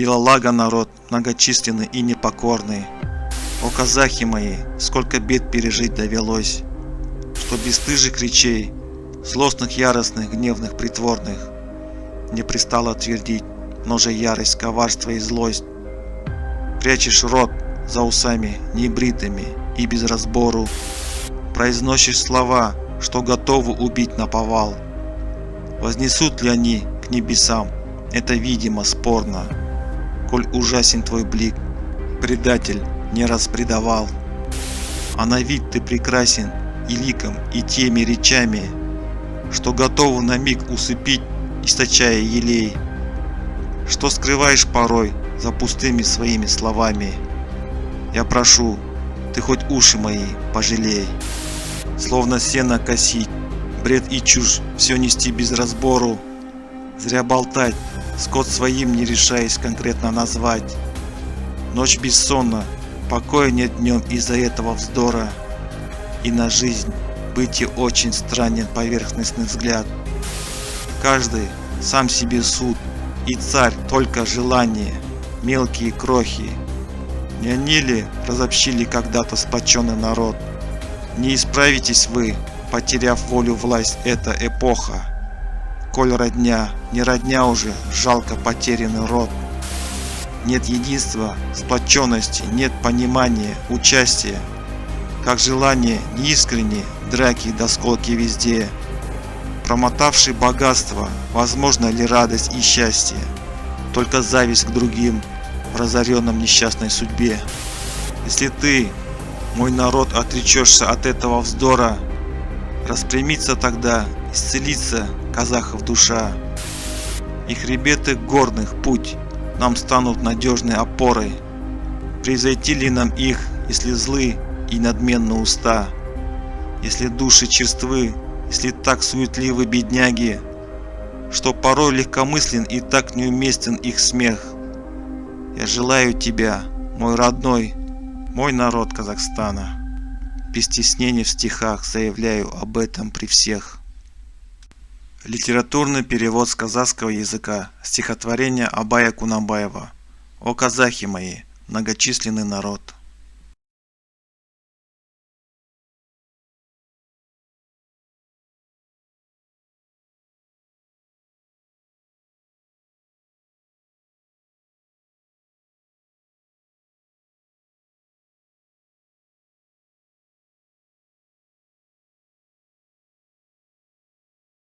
Белолага народ, многочисленный и непокорный. О, казахи мои, сколько бед пережить довелось, что бесстыжих речей, злостных, яростных, гневных, притворных, не пристало твердить, но же ярость, коварство и злость. Прячешь рот за усами небритыми и без разбору, произносишь слова, что готовы убить наповал. Вознесут ли они к небесам, это видимо спорно, коль ужасен твой блик, предатель не раз предавал. А на вид ты прекрасен и ликом, и теми речами, что готовы на миг усыпить, источая елей, что скрываешь порой за пустыми своими словами. Я прошу, ты хоть уши мои пожалей. Словно сено косить, бред и чушь все нести без разбору, зря болтать, скот своим не решаясь конкретно назвать. Ночь бессонна, покоя нет днем из-за этого вздора, и на жизнь бытие очень странен поверхностный взгляд. Каждый сам себе суд, и царь только желание, мелкие крохи. Не они ли разобщили когда-то сплоченный народ? Не исправитесь вы, потеряв волю власть, эта эпоха. Коль родня, не родня уже, жалко потерянный род. Нет единства, сплоченности, нет понимания, участия. Как желание неискренне, драки до сколки везде. Промотавший богатство, возможно ли радость и счастье? Только зависть к другим в разоренном несчастной судьбе. Если ты, мой народ, отречешься от этого вздора, распрямится тогда, исцелится казахов душа. И хребеты горных путь нам станут надежной опорой. Превзойти ли нам их, если злы и надменны уста? Если души черствы, если так суетливы бедняги, что порой легкомыслен и так неуместен их смех. Я желаю тебя, мой родной, мой народ Казахстана. Без стеснения в стихах заявляю об этом при всех. Литературный перевод с казахского языка стихотворения Абая Кунанбаева. О, казахи мои, многочисленный народ.